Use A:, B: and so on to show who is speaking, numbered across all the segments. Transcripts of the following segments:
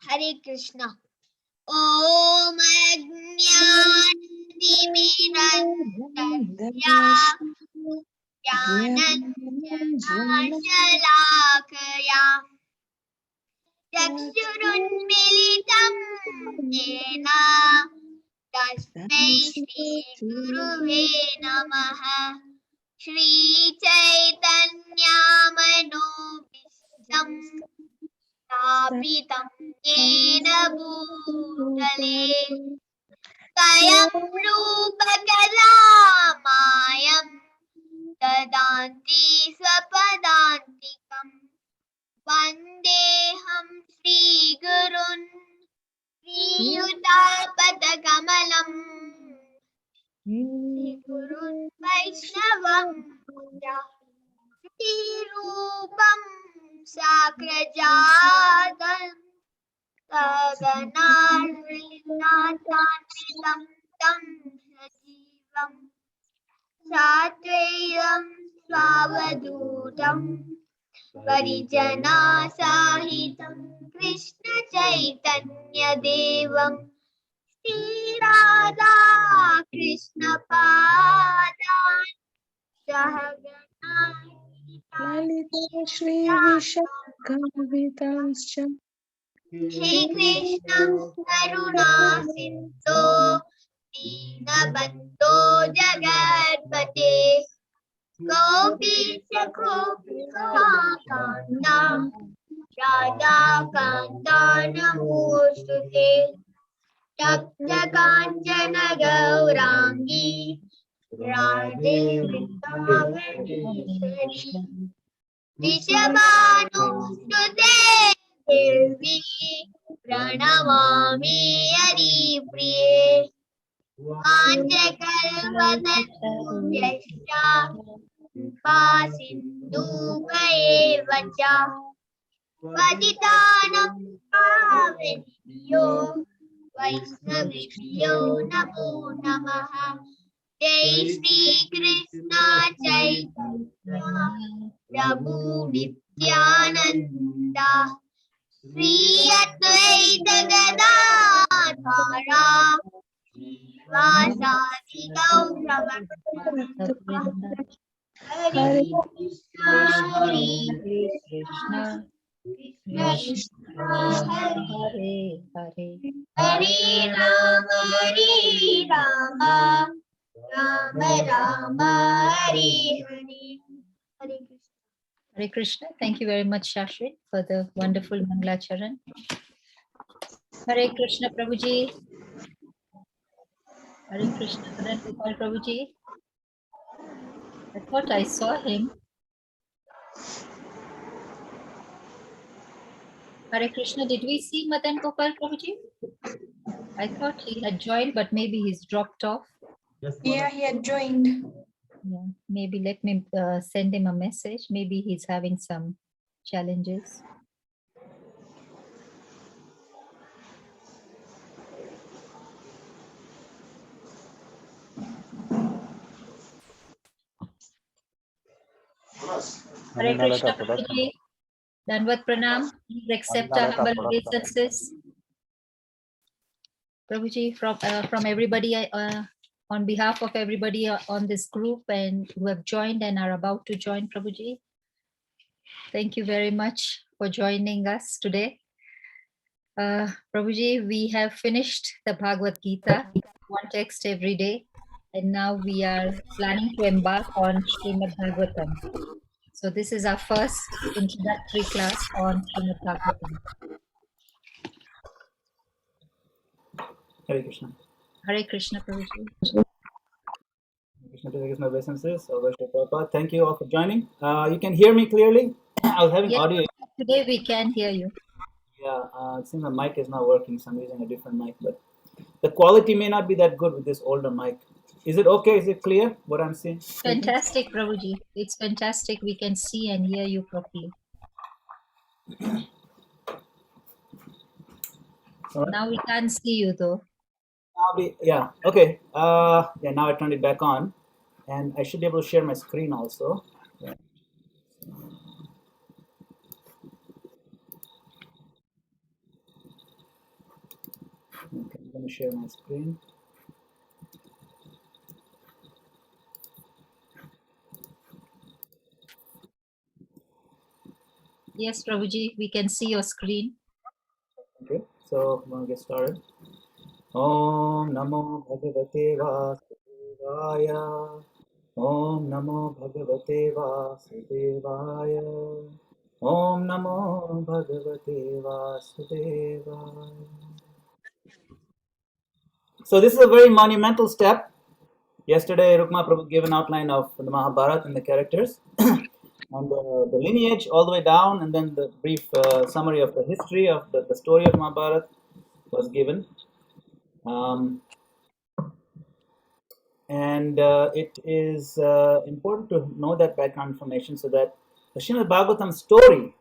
A: Hare Krishna. Om Ajnanatimirandasya Jnananjanasalakaya Chakshurunmilitam Yena Tasmai Shri Guruve Namaha Shri Chaitanya Manobishtam Stapitam Yena Bhutale Kayam Rupa Kalamayam Dadanti Swapadantikam Vandeham Shri Gurun Sriyutapatakamalам Shri Gurun Vaishnavam Rupam Sakrajatam Saganarinatanvitam Tam Sajivam Satvayam Swavadutam Parijana Sahitam Krishna Chaitanya Devam Shri Radha Krishna Padan Sahagana
B: Lalita Shri Vishakavitanscha
A: He Krishna Karuna Sindho Dinabando Jagatpate Gopisya Gopikakanta Radha Kanta Namostute Tapta Kanchana Gaurangi Radhe Vrindavani Rishabhanusute Devi Pranamami Haripriye Panchakalpatarubhyascha Sindhukayevacha Patitanam Pavanebhyo Vaishnavibhyo Namo Namaha Jai Shri Krishna Chaitanya Prabhu Nityananda Shri Advaita Gadadhara Vasadi Gauravartha Hare Krishna Hare
C: Krishna
A: Krishna Hare
C: Hare Hare
A: Hare Rama Rama Rama Hare Hare Hare Krishna.
C: Hare Krishna. Thank you very much, Shashri, for the wonderful Mangalacharan. Hare Krishna, Prabhuji. Hare Krishna, Madan Gopal Prabhuji. I thought I saw him. Hare Krishna, did we see Madan Gopal Prabhuji? I thought he had joined, but maybe he's dropped off.
B: Yeah, he had joined.
C: Yeah, maybe let me send him a message. Maybe he's having some challenges. Hare Krishna, Prabhuji. Danvat Pranam. Please accept our humble obeisances. Prabhuji, from everybody, on behalf of everybody on this group and who have joined and are about to join, Prabhuji, thank you very much for joining us today. Prabhuji, we have finished the Bhagavad Gita, one text every day, and now we are planning to embark on Srimad Bhagavatam. So this is our first introductory class on Srimad Bhagavatam.
D: Hare Krishna.
C: Hare Krishna, Prabhuji.
D: Krishna Krishna obeisances. Thank you all for joining. You can hear me clearly. I was having
C: Yes,
D: audio.
C: today we can hear you.
D: Yeah, it seems the mic is not working, so I'm using a different mic. But the quality may not be that good with this older mic. Is it okay? Is it clear what I'm saying?
C: Fantastic, Prabhuji. It's fantastic. We can see and hear you properly.
D: All right.
C: Now we can't see you though.
D: Yeah. Okay. Yeah. Now I turned it back on, and I should be able to share my screen also. Yeah. Okay, I'm going to share my screen.
C: Yes, Prabhuji, we can see your screen.
D: Okay, so I'm going to get started. Om Namo Bhagavate Vasudevaya. Om Namo Bhagavate Vasudevaya. Om Namo Bhagavate Vasudevaya. So this is a very monumental step. Yesterday, Rukma Prabhu gave an outline of the Mahabharata and the characters, and the lineage all the way down, and then the brief summary of the history of the story of Mahabharata was given. And it is important to know that background information so that the Srimad Bhagavatam story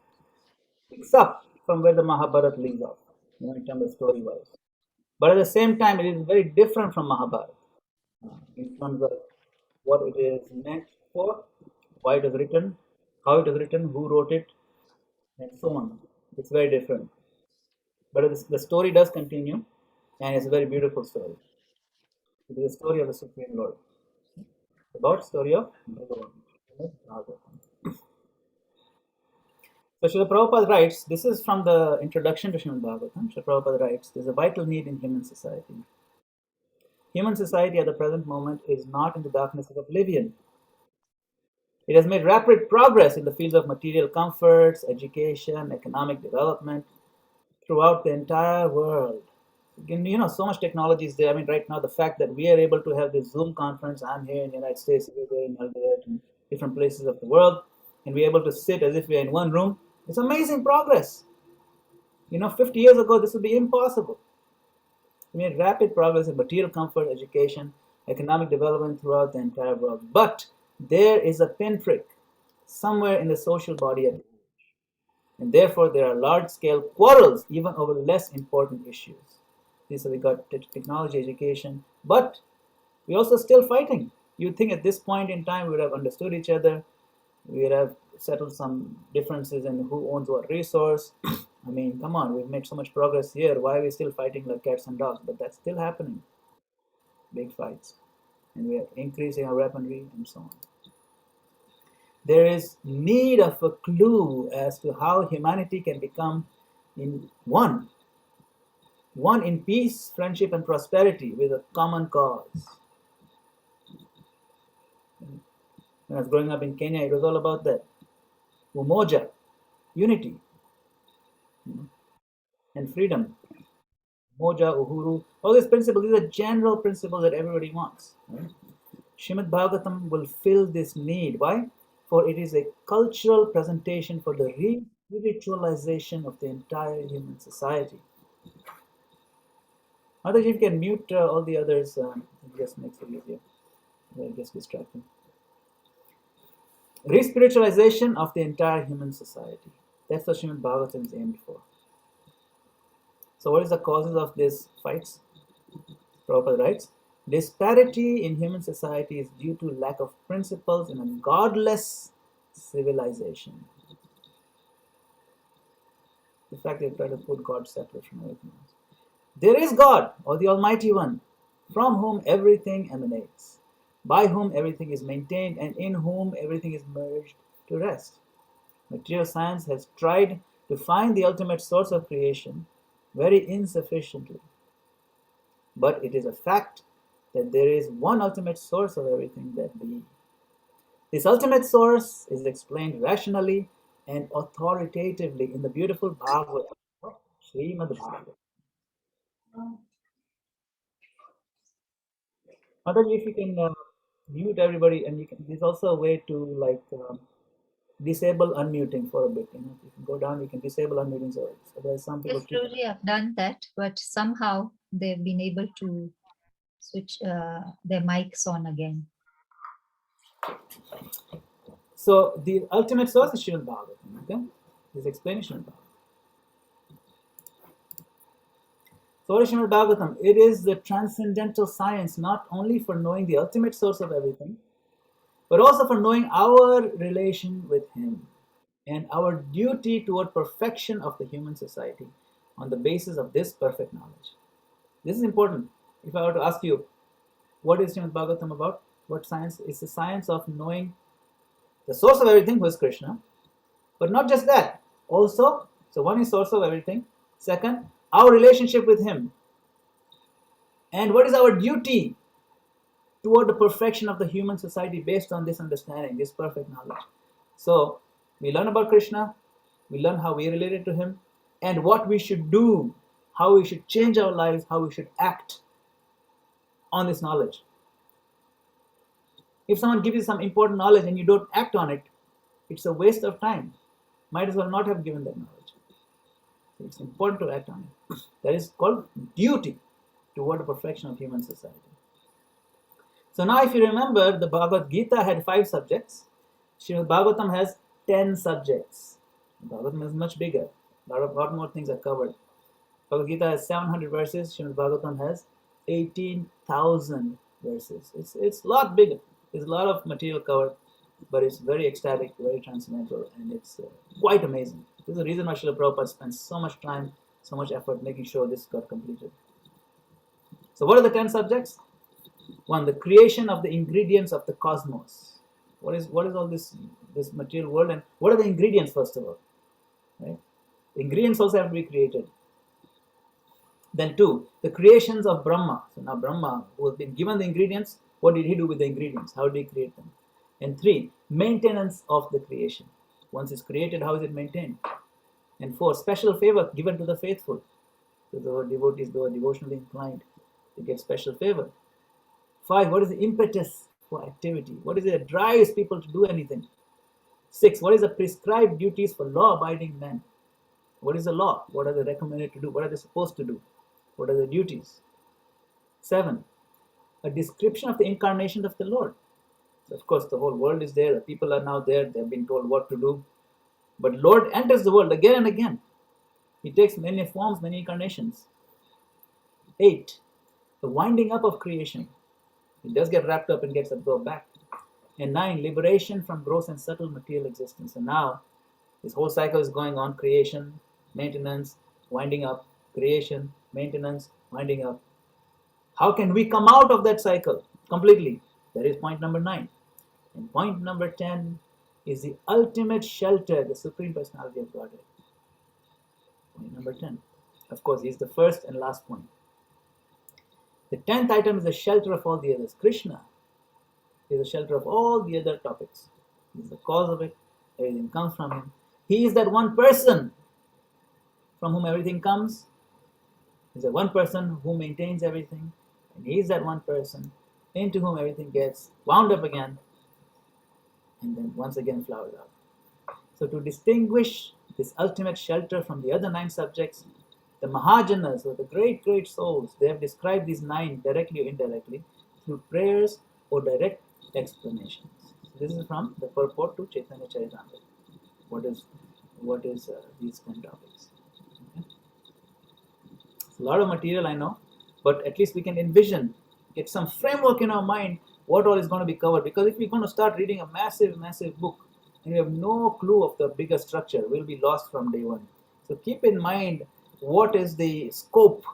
D: picks up from where the Mahabharata leaves off, in terms of story wise. But at the same time, it is very different from Mahabharata in terms of what it is meant for, why it was written, how it was written, who wrote it, and so on. It's very different. But the story does continue, and it's a very beautiful story. It is a story of the Supreme Lord. About story of Bhagavan. So Srila Prabhupada writes, this is from the introduction to Srimad Bhagavatam. Srila Prabhupada writes, there's a vital need in human society. Human society at the present moment is not in the darkness of oblivion. It has made rapid progress in the fields of material comforts, education, economic development throughout the entire world. So much technology is there. I mean, right now, the fact that we are able to have this Zoom conference, I'm here in the United States, everywhere in Albert, and different places of the world, and we're able to sit as if we're in one room, it's amazing progress. 50 years ago, this would be impossible. We made rapid progress in material comfort, education, economic development throughout the entire world. But there is a pinprick somewhere in the social body at large. And therefore, there are large-scale quarrels, even over less important issues. So we got technology, education, but we're also still fighting. You'd think at this point in time we would have understood each other, we would have settled some differences in who owns what resource. I mean, come on, we've made so much progress here. Why are we still fighting like cats and dogs? But that's still happening. Big fights. And we are increasing our weaponry and so on. There is need of a clue as to how humanity can become in one in peace, friendship, and prosperity with a common cause. When I was growing up in Kenya, it was all about that. Umoja, unity, and freedom. Moja, Uhuru, all these principles, these are general principles that everybody wants. Right? Srimad Bhagavatam will fill this need. Why? For it is a cultural presentation for the re-spiritualization of the entire human society. Mataji, if you can mute all the others, it just makes it easier. It gets distracting. Re-spiritualization of the entire human society. That's what Srimad Bhagavatam is aimed for. So what is the causes of these fights? Prabhupada writes, disparity in human society is due to lack of principles in a godless civilization. In fact, they try to put God separate from everything else. There is God, or the Almighty One, from whom everything emanates, by whom everything is maintained, and in whom everything is merged to rest. Material science has tried to find the ultimate source of creation very insufficiently. But it is a fact that there is one ultimate source of everything that be. This ultimate source is explained rationally and authoritatively in the beautiful Bhagavatam, Srimad Bhagavatam. Mataji, if you can mute everybody, and there's also a way to disable unmuting for a bit. If you can go down, you can disable unmuting. So there's some people
C: Yes,
D: keep.
C: Prabhuji, I've done that, but somehow they've been able to switch their mics on again.
D: So the ultimate source is Srimad Bhagavatam. Okay, this explanation. So what is Srimad Bhagavatam? It is the transcendental science, not only for knowing the ultimate source of everything, but also for knowing our relation with Him and our duty toward perfection of the human society on the basis of this perfect knowledge. This is important. If I were to ask you, what is Srimad Bhagavatam about? What science? It's the science of knowing the source of everything, who is Krishna. But not just that. Also, so one is source of everything. Second, our relationship with him. And what is our duty toward the perfection of the human society based on this understanding, this perfect knowledge. So we learn about Krishna, we learn how we related to him, and what we should do, how we should change our lives, how we should act on this knowledge. If someone gives you some important knowledge and you don't act on it, it's a waste of time. Might as well not have given that knowledge. So it's important to act on it. That is called duty toward the perfection of human society. So now if you remember, the Bhagavad Gita had 5 subjects. Srimad Bhagavatam has 10 subjects. Bhagavatam is much bigger. A lot more things are covered. Bhagavad Gita has 700 verses. Srimad Bhagavatam has 18,000 verses. It's a lot bigger. There's a lot of material covered, but it's very ecstatic, very transcendental, and it's quite amazing. This is the reason why Srila Prabhupada spent so much time, so much effort making sure this got completed. So what are the 10 subjects? 1, the creation of the ingredients of the cosmos. What is all this material world, and what are the ingredients, first of all? Right? The ingredients also have to be created. Then 2, the creations of Brahma. So now Brahma, who has been given the ingredients, what did he do with the ingredients? How did he create them? And 3, maintenance of the creation. Once it's created, how is it maintained? And 4, special favor given to the faithful. To the devotees who are devotionally inclined, they get special favor. 5, what is the impetus for activity? What is it that drives people to do anything? 6, what is the prescribed duties for law-abiding men? What is the law? What are they recommended to do? What are they supposed to do? What are the duties? 7, a description of the incarnation of the Lord. So of course, the whole world is there. The people are now there. They've been told what to do. But Lord enters the world again and again. He takes many forms, many incarnations. 8, the winding up of creation. It does get wrapped up and gets absorbed back. And 9, liberation from gross and subtle material existence. And now, this whole cycle is going on: creation, maintenance, winding up, creation, maintenance, winding up. How can we come out of that cycle completely? That is point number 9. And point number 10 is the ultimate shelter, the Supreme Personality of Godhead. Point number 10. Of course, he is the first and last point. The 10th item is the shelter of all the others. Krishna is the shelter of all the other topics. He is the cause of it. Everything comes from him. He is that one person from whom everything comes. He is that one person who maintains everything. And he is that one person into whom everything gets wound up again and then once again flowers out. So to distinguish this ultimate shelter from the other 9 subjects, the Mahajanas, or the great, great souls, they have described these 9 directly or indirectly through prayers or direct explanations. So this is from the purport to Chaitanya Charitamrita. What is these 10 topics? Okay. It's a lot of material, I know, but at least we can envision, get some framework in our mind what all is going to be covered. Because if we're going to start reading a massive, massive book and we have no clue of the bigger structure, we'll be lost from day one. So keep in mind what is the scope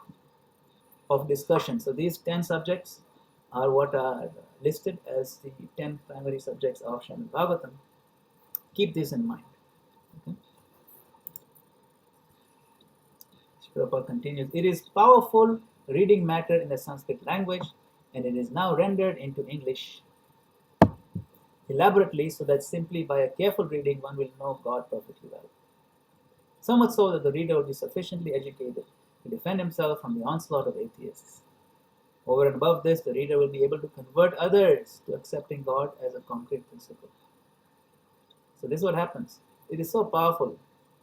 D: of discussion. So these 10 subjects are what are listed as the 10 primary subjects of Srimad Bhagavatam. Keep this in mind. Okay. Prabhupada continues, it is powerful reading matter in the Sanskrit language, and it is now rendered into English elaborately, so that simply by a careful reading one will know God perfectly well. So much so that the reader will be sufficiently educated to defend himself from the onslaught of atheists. Over and above this, the reader will be able to convert others to accepting God as a concrete principle. So this is what happens. It is so powerful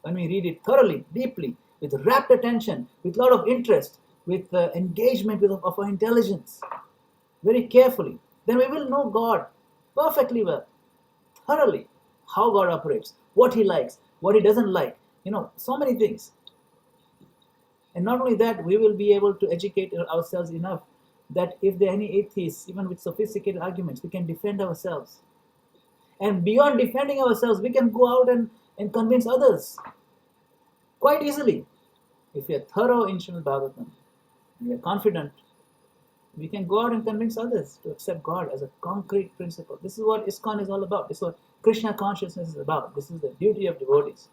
D: when we read it thoroughly, deeply, with rapt attention, with a lot of interest, with engagement of our intelligence, very carefully. Then we will know God perfectly well, thoroughly, how God operates, what He likes, what He doesn't like, so many things. And not only that, we will be able to educate ourselves enough that if there are any atheists, even with sophisticated arguments, we can defend ourselves. And beyond defending ourselves, we can go out and convince others quite easily if we are thorough in Srimad Bhagavatam and we are confident, we can go out and convince others to accept God as a concrete principle. This is what ISKCON is all about. This is what Krishna consciousness is about. This is the duty of devotees.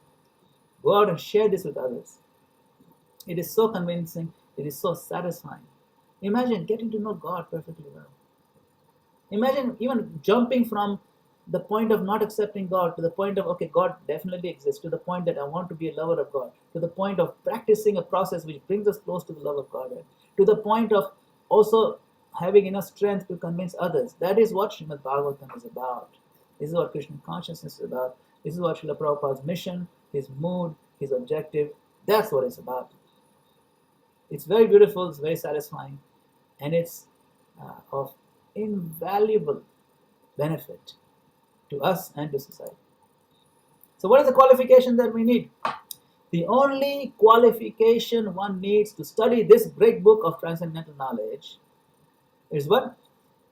D: Go out and share this with others. It is so convincing. It is so satisfying. Imagine getting to know God perfectly well. Imagine even jumping from the point of not accepting God to the point of, okay, God definitely exists, to the point that I want to be a lover of God, to the point of practicing a process which brings us close to the love of God, to the point of also having enough strength to convince others. That is what Srimad Bhagavatam is about. This is what Krishna consciousness is about. This is what Srila Prabhupada's mission, his mood, his objective. That's what it's about. It's very beautiful, it's very satisfying, and it's of invaluable benefit to us and to society. So, what is the qualification that we need? The only qualification one needs to study this great book of transcendental knowledge is what?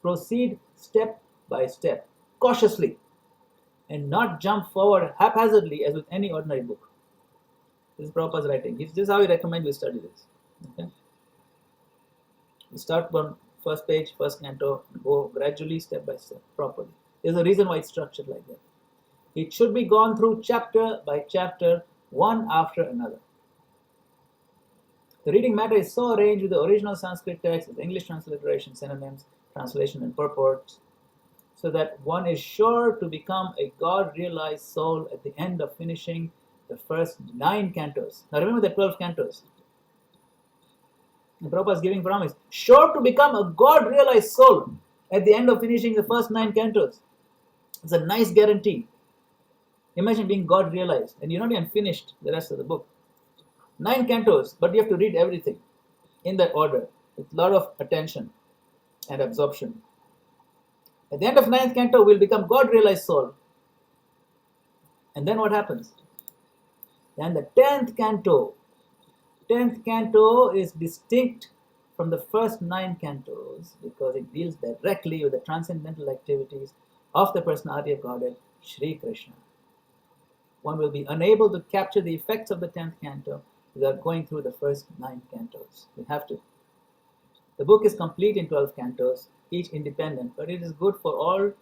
D: Proceed step by step, cautiously, and not jump forward haphazardly as with any ordinary book. This is Prabhupada's writing. This is how we recommend we study this. Okay? We start from first page, first canto, go gradually, step by step, properly. There's a reason why it's structured like that. It should be gone through chapter by chapter, one after another. The reading matter is so arranged with the original Sanskrit text, with English transliteration, synonyms, translation, and purports, so that one is sure to become a God-realized soul at the end of finishing the first 9 cantos. Now remember the 12 cantos. And Prabhupada is giving promise, sure to become a God-realized soul at the end of finishing the first 9 cantos. It's a nice guarantee. Imagine being God-realized, and you're not even finished the rest of the book. 9 cantos, but you have to read everything in that order with a lot of attention and absorption. At the end of 9th canto, we'll become God-realized soul. And then what happens? Then the 10th canto is distinct from the first 9 cantos because it deals directly with the transcendental activities of the personality of Godhead, Sri Krishna. One will be unable to capture the effects of the 10th canto without going through the first 9 cantos. We have to. The book is complete in 12 cantos, each independent, but it is good for all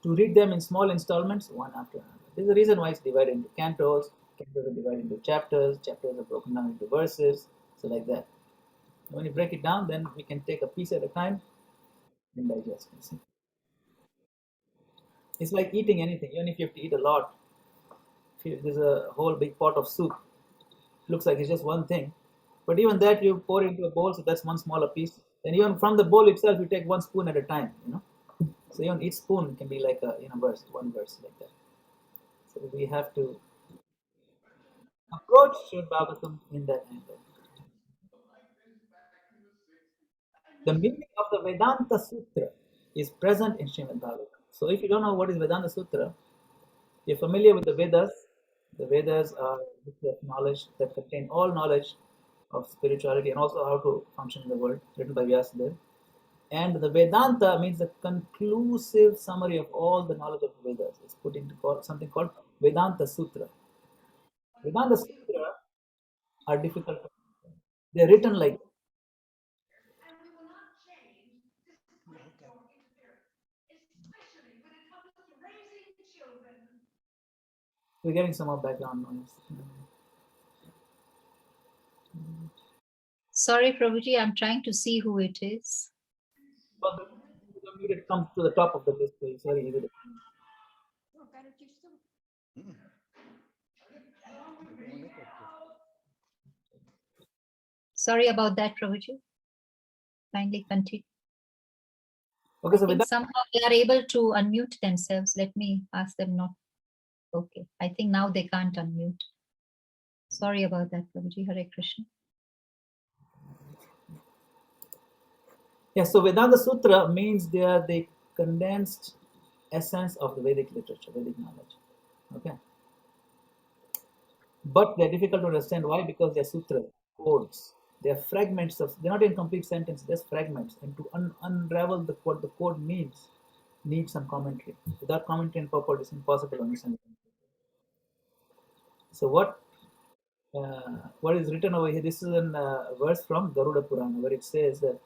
D: to read them in small installments, one after another. This is the reason why it's divided into cantos. Cantos are divided into chapters. Chapters are broken down into verses. So like that. When you break it down, then we can take a piece at a time and digest. It's like eating anything. Even if you have to eat a lot, if there's a whole big pot of soup, looks like it's just one thing, but even that you pour into a bowl, so that's one smaller piece. And even from the bowl itself, you take one spoon at a time. So even each spoon can be like a verse, one verse like that. So we have to approach Srimad Bhagavatam in that angle. The meaning of the Vedanta Sutra is present in Srimad Bhagavatam. So if you don't know what is Vedanta Sutra, you're familiar with the Vedas. The Vedas are books of knowledge that contain all knowledge of spirituality and also how to function in the world, written by Vyasadeva. And the Vedanta means the conclusive summary of all the knowledge of the Vedas. It's put into something called Vedanta Sutra. Vedanta Sutra are difficult. They're written like. We're getting some more background noise.
C: Sorry, Prabhuji, I'm trying to see who it is.
D: But the music comes to the top of the list, so it's very easy to find.
C: Sorry about that, Prabhuji. Kindly continue.
D: Okay, so
C: I think somehow they are able to unmute themselves. Let me ask them not. Okay, I think now they can't unmute. Sorry about that, Prabhuji. Hare Krishna.
D: so Vedanta Sutra means they are the condensed essence of the Vedic literature, Vedic knowledge. Okay. But they're difficult to understand. Why? Because they're sutras, codes. They're fragments of, they're not in complete sentence, just fragments. And to unravel what the code means, needs some commentary. Without commentary and purport, it's impossible to understand. So what what is written over here. This is a verse from Garuda Purana where it says that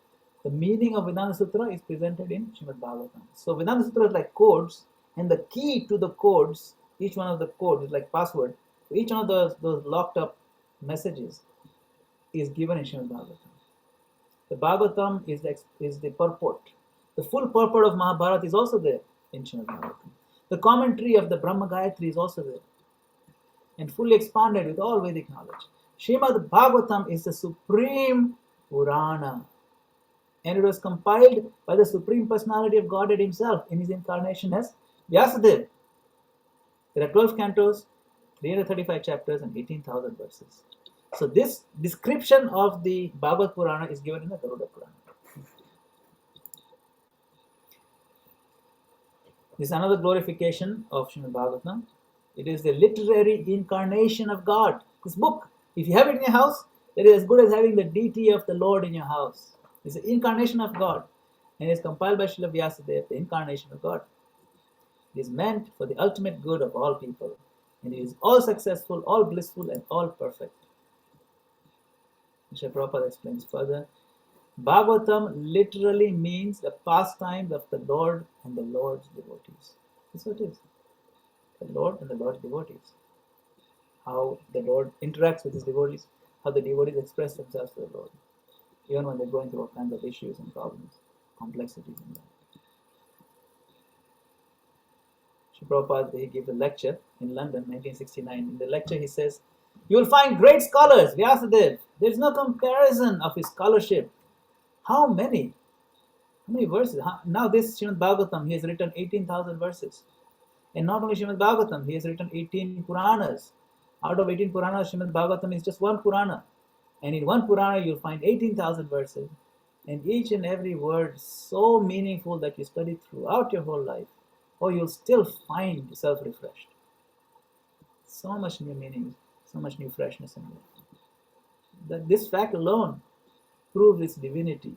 D: the meaning of Vedanta Sutra is presented in Srimad Bhagavatam. So Vedanta Sutra is like codes, and the key to the codes, each one of the codes is like password. Each one of those locked up messages is given in Srimad Bhagavatam. The Bhagavatam is the purport. The full purport of Mahabharata is also there in Srimad Bhagavatam. The commentary of the Brahma Gayatri is also there and fully expanded with all Vedic knowledge. Srimad Bhagavatam is the supreme Purana, and it was compiled by the Supreme Personality of Godhead Himself in His incarnation as Vyasadeva. There are 12 cantos, 335 chapters, and 18,000 verses. So this description of the Bhagavad Purana is given in the Garuda Purana. This is another glorification of Srimad Bhagavatam. It is the literary incarnation of God. This book, if you have it in your house, it is as good as having the deity of the Lord in your house. It's the incarnation of God, and it is compiled by Srila Vyasadeva, the incarnation of God. It is meant for the ultimate good of all people, and it is all successful, all blissful, and all perfect. Srila Prabhupada explains further. Bhagavatam literally means the pastimes of the Lord and the Lord's devotees. That's what it is. The Lord and the Lord's devotees. How the Lord interacts with His devotees, how the devotees express themselves to the Lord, even when they're going through all kinds of issues and problems, complexities in life. Srila Prabhupada, he gave a lecture in London, 1969. In the lecture, he says, "You will find great scholars, Vyasadeva. There is no comparison of his scholarship. How many? How many verses? Now this Srimad Bhagavatam, he has written 18,000 verses. And not only Srimad Bhagavatam, he has written 18 Puranas. Out of 18 Puranas, Srimad Bhagavatam is just one Purana. And in one Purana, you'll find 18,000 verses. And each and every word so meaningful that you study throughout your whole life, or you'll still find yourself refreshed. So much new meaning, so much new freshness in life. That this fact alone proves its divinity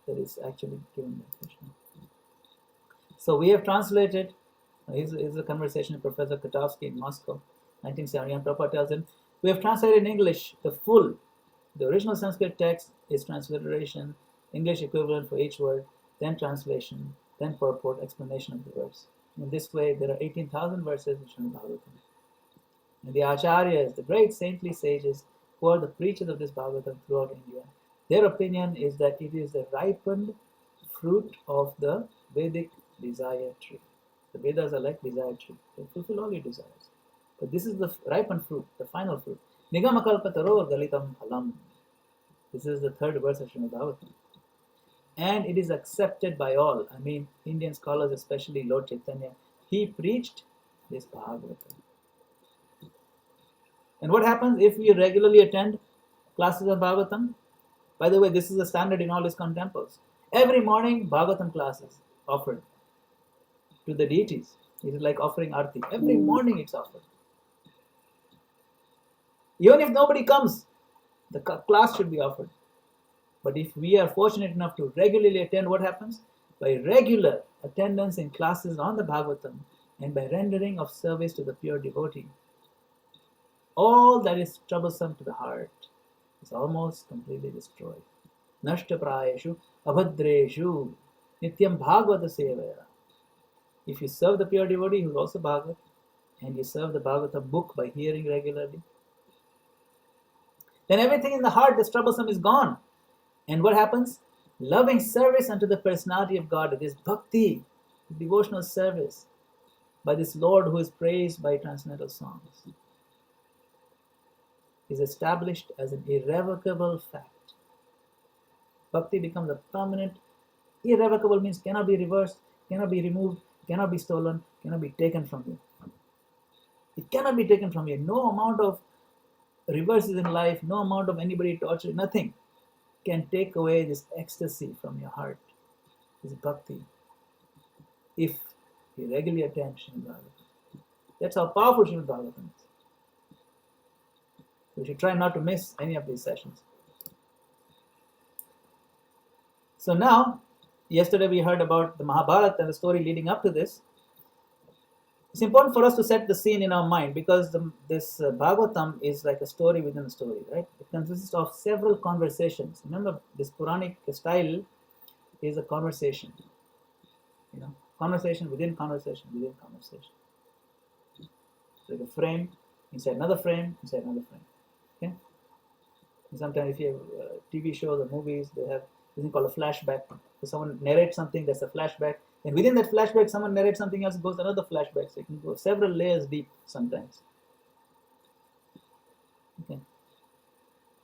D: that is actually given by Krishna. So we have translated, here's a conversation with Professor Katowski in Moscow, 1971. Prabhupada tells him, we have translated in English the original Sanskrit text is transliteration, English equivalent for each word, then translation, then purport, explanation of the verse. In this way, there are 18,000 verses in Srimad Bhagavatam. And the Acharyas, the great saintly sages, who are the preachers of this Bhagavatam throughout India, their opinion is that it is the ripened fruit of the Vedic desire tree. The Vedas are like desire tree. They fulfill all your desires. But this is the ripened fruit, the final fruit. Nigamakalpataro galitam phalam. This is the third verse of Srimad Bhagavatam. And it is accepted by all. I mean, Indian scholars, especially Lord Chaitanya, he preached this Bhagavatam. And what happens if we regularly attend classes of Bhagavatam? By the way, this is the standard in all ISKCON temples. Every morning, Bhagavatam classes offered to the deities. It is like offering arti. Every morning it's offered. Even if nobody comes, the class should be offered. But if we are fortunate enough to regularly attend, what happens? By regular attendance in classes on the Bhagavatam and by rendering of service to the pure devotee, all that is troublesome to the heart is almost completely destroyed. Nashtaprayeshu abhadreshu nityam bhagavata sevaya. If you serve the pure devotee who is also Bhagavat, and you serve the Bhagavatam book by hearing regularly, then everything in the heart that's troublesome is gone. And what happens? Loving service unto the personality of God, this bhakti, devotional service by this Lord who is praised by transcendental songs, is established as an irrevocable fact. Bhakti becomes a permanent. Irrevocable means cannot be reversed, cannot be removed, cannot be stolen, cannot be taken from you. It cannot be taken from you. No amount of reverses in life, no amount of anybody torture, nothing can take away this ecstasy from your heart, this bhakti, if you regularly attend Srimad Bhagavatam. That's how powerful Srimad Bhagavatam is. We should try not to miss any of these sessions. So now, yesterday we heard about the Mahabharata and the story leading up to this. It's important for us to set the scene in our mind because this Bhagavatam is like a story within a story, right? It consists of several conversations. Remember, this Puranic style is a conversation, conversation within conversation within conversation. So like a frame inside another frame inside another frame. Okay. And sometimes if you have TV shows or movies, they have this thing called a flashback. So someone narrates something, that's a flashback. And within that flashback, someone narrates something else, goes another flashback. So it can go several layers deep sometimes. Okay.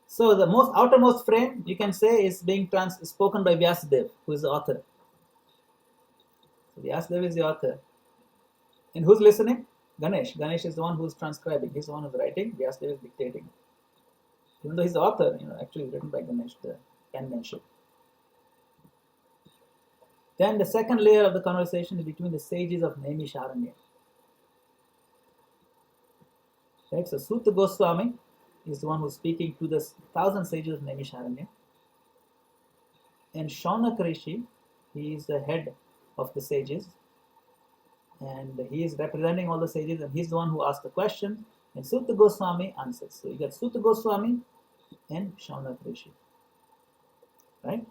D: So the most outermost frame, you can say, is being spoken by Vyasadeva, who is the author. So Vyasadeva is the author. And who's listening? Ganesh. Ganesh is the one who's transcribing. He's the one who's writing. Vyasadeva is dictating. Even though he's the author, actually written by Ganesh, the penmanship. Then the second layer of the conversation is between the sages of Naimisharanya. Right? So Sutta Goswami is the one who's speaking to the 1,000 sages of Naimisharanya. And Shaunak Rishi, he is the head of the sages. And he is representing all the sages, and he's the one who asked the question. And Sutta Goswami answers. So you get Sutta Goswami and Shaunak Rishi. Right?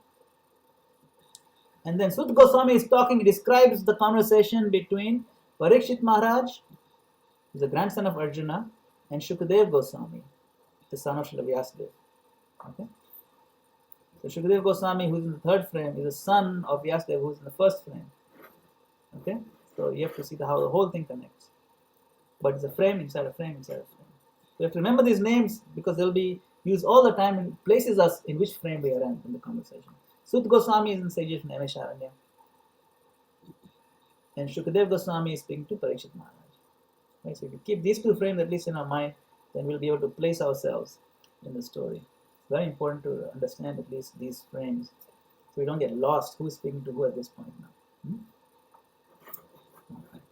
D: And then Sutta Goswami is talking, describes the conversation between Parikshit Maharaj, who is the grandson of Arjuna, and Shukadev Goswami, the son of Srila Vyasadeva. Okay? So Shukadev Goswami, who is in the third frame, is the son of Vyasadeva, who is in the first frame. Okay? So you have to see how the whole thing connects. But it's a frame inside a frame inside a frame. So you have to remember these names because they'll be used all the time and places us in which frame we are in the conversation. Sutta Goswami is in Sages of Naimisharanya. And Shukadev Goswami is speaking to Parikshit Maharaj. Right? So if we keep these two frames at least in our mind, then we'll be able to place ourselves in the story. It's very important to understand at least these frames so we don't get lost who's speaking to who at this point now. All right.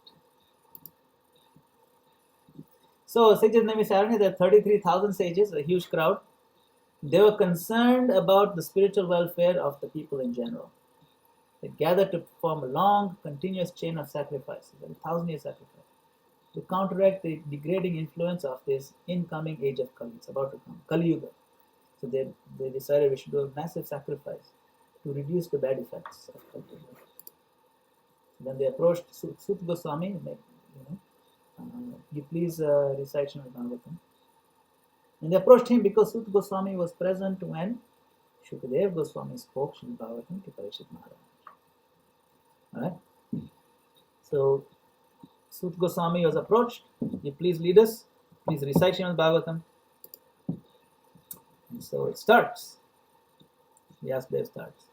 D: So Sages of Naimisharanya, there are 33,000 sages, a huge crowd. They were concerned about the spiritual welfare of the people in general. They gathered to perform a long, continuous chain of sacrifices, a 1,000-year sacrifice, to counteract the degrading influence of this incoming age of Kali. It's about to come, Kali Yuga. So they decided we should do a massive sacrifice to reduce the bad effects of Kali Yuga. Then they approached Sutta Goswami, you please recite Srimad Bhagavatam. And they approached him because Sutta Goswami was present when Shukadev Goswami spoke Srimad Bhagavatam to Parikshit Maharaj. Alright? So Sutta Goswami was approached. You please lead us. Please recite Srimad Bhagavatam. And so it starts. Vyasadeva starts.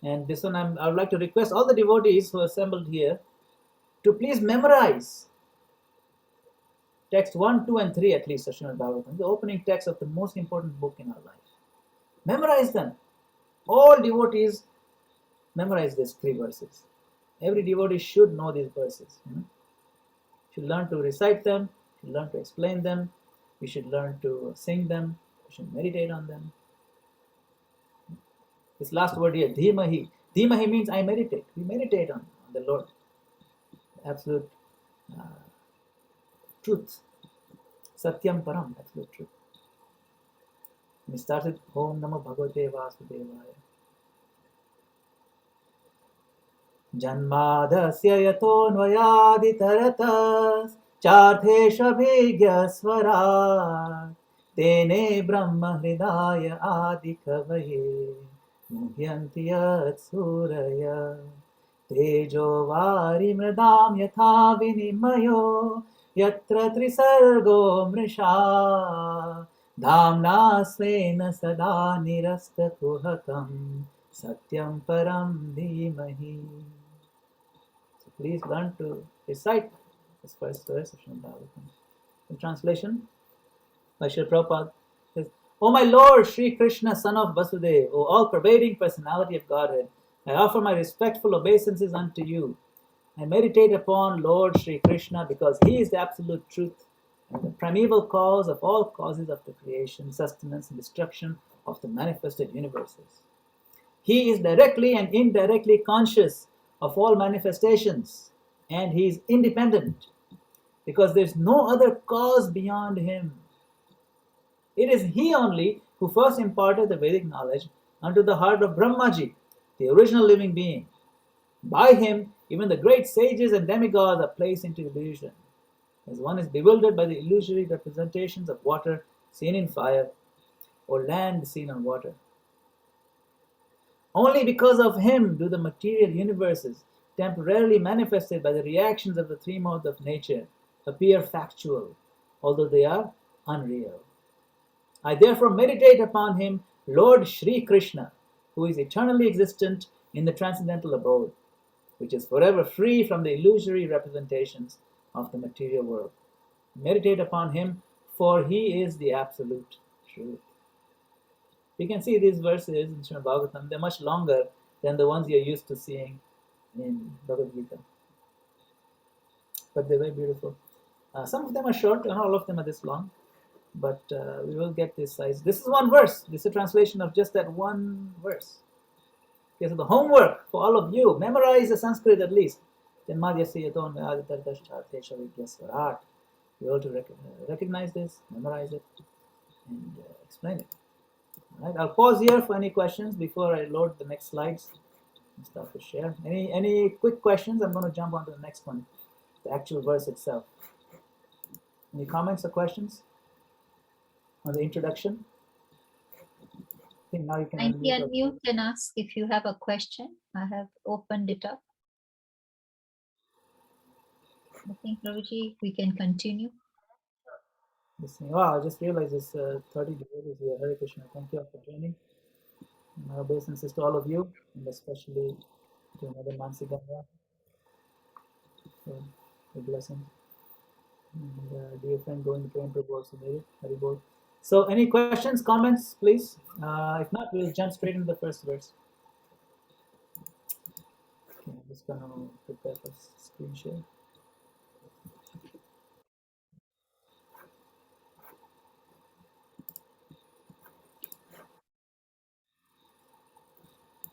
D: And this one I would like to request all the devotees who are assembled here to please memorize text 1, 2, and 3 at least of Srimad Bhagavatam, the opening text of the most important book in our life. Memorize them. All devotees memorize these 3 verses. Every devotee should know these verses. Should learn to recite them, should learn to explain them, we should learn to sing them, we should meditate on them. This last word here, Dhimahi. Dhimahi means I meditate. We meditate on the Lord. Absolute truth. Satyam Param, absolute truth. We started Om Namo Bhagavate Vasudevaya. Janmadasya yatonvayaditaratas chartheshabhigya swarat tene brahma hridaya adikavaye muhyanti yat suraya tejo vari mridam yatha vinimayo yatra trisargo mrisha dhamna svena sada nirasta kuhakam satyam param dhimahi. So please learn to recite this first verse of Srimad Bhagavatam. In translation by Srila Prabhupada says, O my Lord Sri Krishna, son of Vasudeva, O all-pervading personality of Godhead, I offer my respectful obeisances unto you. I meditate upon Lord Sri Krishna because he is the absolute truth and the primeval cause of all causes of the creation, sustenance, and destruction of the manifested universes. He is directly and indirectly conscious of all manifestations. and he is independent because there's no other cause beyond him. It is he only who first imparted the Vedic knowledge unto the heart of Brahmaji, the original living being. By him, even the great sages and demigods are placed into illusion, as one is bewildered by the illusory representations of water seen in fire or land seen on water. Only because of him do the material universes, temporarily manifested by the reactions of the three modes of nature, appear factual, although they are unreal. I therefore meditate upon him, Lord Shri Krishna, who is eternally existent in the transcendental abode, which is forever free from the illusory representations of the material world. Meditate upon him, for he is the absolute truth. You can see these verses in Srimad Bhagavatam, they're much longer than the ones you're used to seeing in Bhagavad Gita. But they're very beautiful. Some of them are short, not all of them are this long, but we will get this size. This is one verse. This is a translation of just that one verse. Okay, so the homework for all of you, memorize the Sanskrit at least. You have to recognize this, memorize it, and explain it. All right, I'll pause here for any questions before I load the next slides and start to share. Any quick questions? I'm going to jump on to the next one, the actual verse itself. Any comments or questions on the introduction? I think now you can
C: Kindly
D: unmute.
C: unmute and ask if you have a question. I have opened it up. I think, Prabhuji, we can continue.
D: Wow, I just realized this 30 devotees here. Hare Krishna. Thank you all for joining. My obeisances to all of you, and especially to Madan Mansi Ganga for the blessing. And dear friend going to Prem Prabhu also made it. Hari Bol. So, any questions, comments, please? If not, we'll jump straight into the first verse. Okay, I'm just going to prepare for screen share.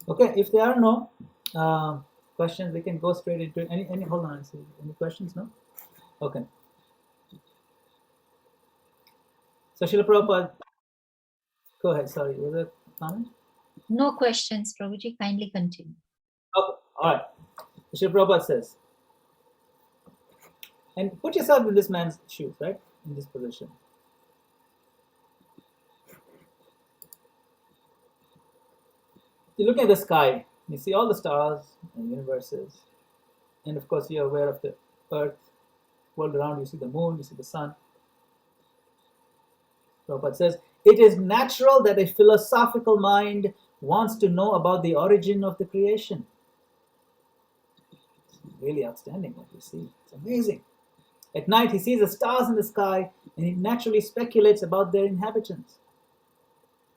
D: Okay, if there are no questions, we can go straight into any. Hold on, any questions? No. Okay. So, Srila Prabhupada, go ahead. Sorry, was there a comment?
C: No questions, Prabhuji. Kindly continue.
D: Okay, all right. Srila Prabhupada says, and put yourself in this man's shoes, right? In this position. You look at the sky, you see all the stars and universes, and of course, you're aware of the earth, world around you, you see the moon, you see the sun. Prabhupada says, it is natural that a philosophical mind wants to know about the origin of the creation. It's really outstanding what we see. It's amazing. At night, he sees the stars in the sky, and he naturally speculates about their inhabitants.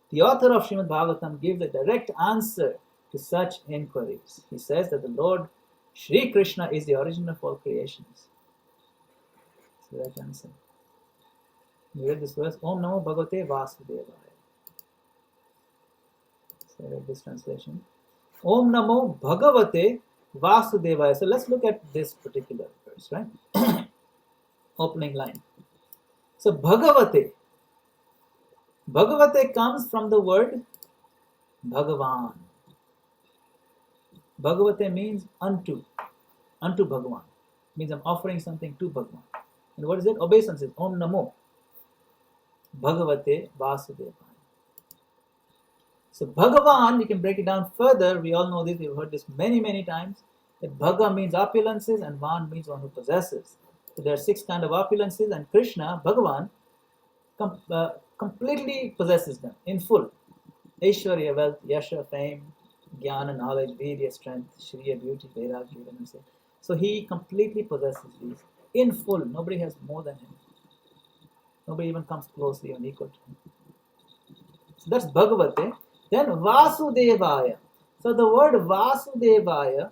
D: The author of Srimad Bhagavatam gives a direct answer to such inquiries. He says that the Lord Shri Krishna is the origin of all creations. That's the right answer. You read this verse, Om Namo Bhagavate Vasudevaya. So I read this translation. Om Namo Bhagavate Vasudevaya. So let's look at this particular verse, right? Opening line. So Bhagavate. Bhagavate comes from the word Bhagavan. Bhagavate means unto Bhagavan. Means I'm offering something to Bhagavan. And what is it? Obeisance. Om Namo Bhagavate Vasudevaya. So Bhagavan, we can break it down further. We all know this. We've heard this many, many times. That Bhaga means opulences and Van means one who possesses. So there are 6 kinds of opulences, and Krishna, Bhagavan, completely possesses them in full. Aishwarya, wealth, yasha, fame, jnana, knowledge, virya, strength, shriya, beauty, vairagya, say. So he completely possesses these in full. Nobody has more than him. Nobody even comes closely or equal to him. So that's Bhagavate. Then Vasudevaya. So the word Vasudevaya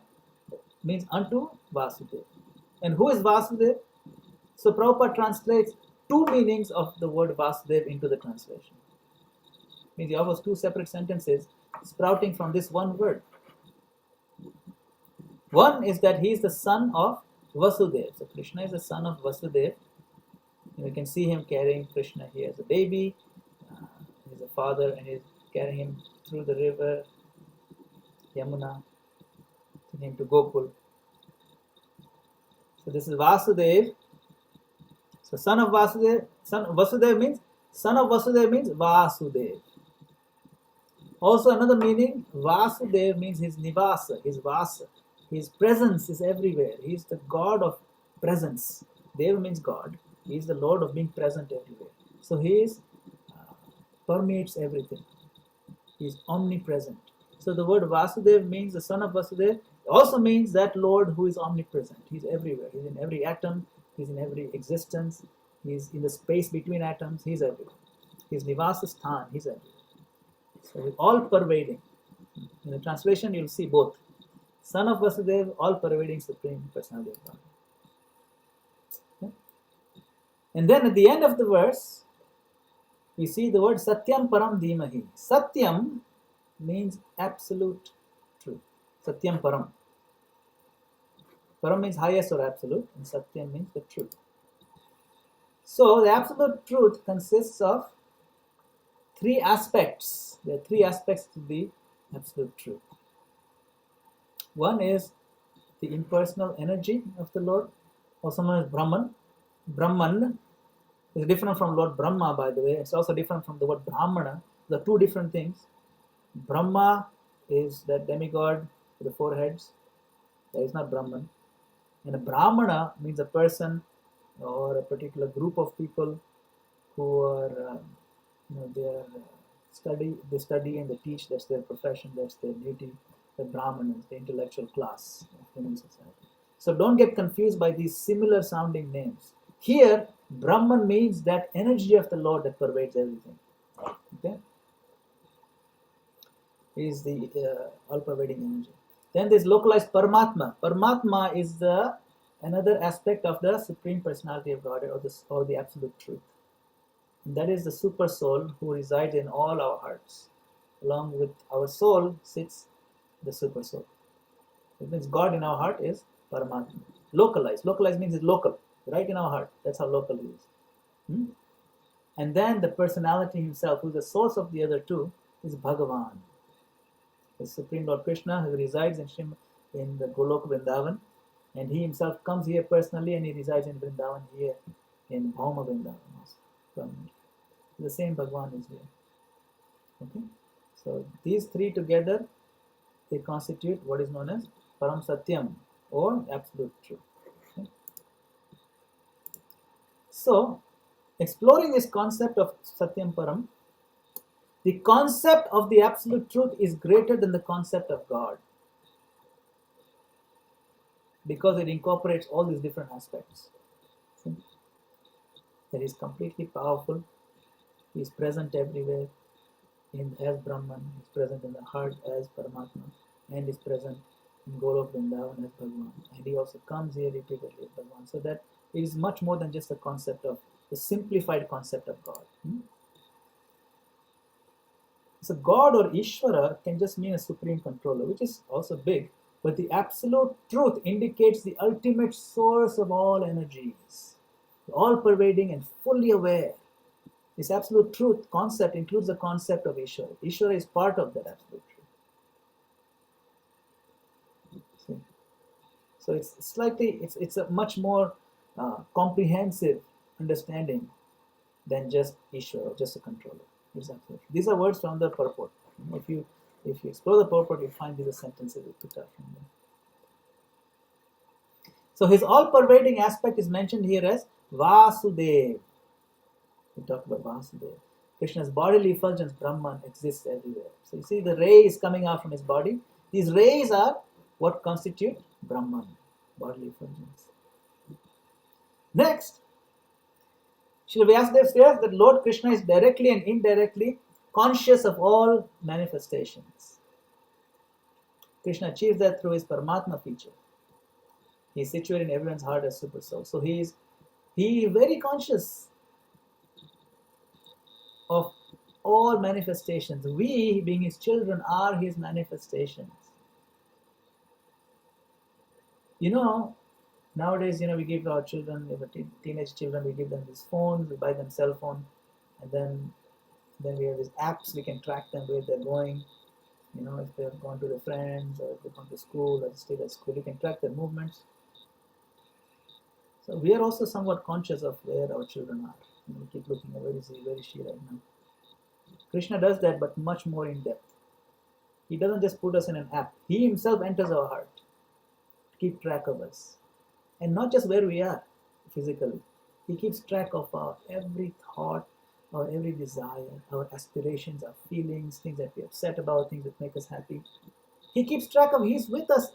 D: means unto Vasudeva. And who is Vasudeva? So Prabhupada translates 2 meanings of the word Vasudeva into the translation. Means he offers 2 separate sentences sprouting from this one word. One is that he is the son of Vasudeva. So Krishna is the son of Vasudeva. You can see him carrying Krishna here as a baby. He's a father and he's carrying him through the river Yamuna, taking him to Gopal. So this is Vasudeva. So son of Vasudeva. Vasudeva means son of Vasudeva means Vasudeva. Also another meaning, Vasudeva means his nivasa, his vasa. His presence is everywhere. He is the God of presence. Deva means God. He is the Lord of being present everywhere. So he is permeates everything. He is omnipresent. So the word Vasudeva means the son of Vasudeva. Also means that Lord who is omnipresent. He's everywhere. He's in every atom. He's in every existence. He's in the space between atoms. He's everywhere. His nivasa sthan. He's everywhere. So all pervading. In the translation, you'll see both. Son of Vasudeva, all pervading Supreme Personality of God. Okay? And then at the end of the verse, we see the word Satyam Param Dhimahi. Satyam means absolute truth. Satyam Param. Param means highest or absolute, and Satyam means the truth. So the absolute truth consists of three aspects. There are three aspects to the absolute truth. One is the impersonal energy of the Lord, also known as Brahman. Brahman is different from Lord Brahma, by the way. It's also different from the word Brahmana. They're two different things. Brahma is that demigod with the four heads. That is not Brahman. And a Brahmana means a person or a particular group of people who are, they study and they teach. That's their profession. That's their duty. The Brahmanas, the intellectual class of human society. So don't get confused by these similar sounding names. Here, Brahman means that energy of the Lord that pervades everything. Okay, is the all-pervading energy. Then there's localized Paramatma. Paramatma is the another aspect of the Supreme Personality of God, or the Absolute Truth. And that is the Super Soul who resides in all our hearts. Along with our soul sits the Super Soul. It means God in our heart is Paramatma. Localized. Localized means it's local, right in our heart. That's how local he is. And then the personality himself, who is the source of the other two, is Bhagavan. The Supreme Lord Krishna, who resides in the Golok Vrindavan, and he himself comes here personally, and he resides in Vrindavan here in Bhauma Vrindavan also. The same Bhagavan is here. Okay, so these three together, they constitute what is known as Param Satyam, or Absolute Truth. Okay? So, exploring this concept of Satyam Param, the concept of the Absolute Truth is greater than the concept of God, because it incorporates all these different aspects. That is completely powerful. He is present everywhere as Brahman, he is present in the heart as Paramatma, and is present in Golok Vrindavan as Bhagavan. And he also comes here repeatedly as Bhagavan. So that it is much more than just a concept of the simplified concept of God. So God or Ishvara can just mean a supreme controller, which is also big, but the absolute truth indicates the ultimate source of all energies, all pervading and fully aware. This absolute truth concept includes the concept of Ishvara. Ishvara is part of that absolute truth. See? So it's a much more comprehensive understanding than just Ishvara, just a controller. These are words from the purport. If you explore the purport, you find these sentences we picked up from them. So his all-pervading aspect is mentioned here as Vasudev. We talked about Vasudev. Krishna's bodily effulgence, Brahman, exists everywhere. So you see the ray is coming out from his body. These rays are what constitute Brahman, bodily effulgence. Next, Srila Vyasadeva says that Lord Krishna is directly and indirectly conscious of all manifestations. Krishna achieves that through his Paramatma feature. He is situated in everyone's heart as Super Soul. So he is very conscious of all manifestations. We, being his children, are his manifestations. Nowadays, we give our children, teenage children, we give them these phones, we buy them cell phone, and then we have these apps, we can track them where they're going. If they're gone to their friends or if they've gone to school or stayed at school, we can track their movements. So we are also somewhat conscious of where our children are. We keep looking at where is she right now. Krishna does that, but much more in depth. He doesn't just put us in an app. He himself enters our heart to keep track of us. And not just where we are physically. He keeps track of our every thought, our every desire, our aspirations, our feelings, things that we're upset about, things that make us happy. He keeps track of, he's with us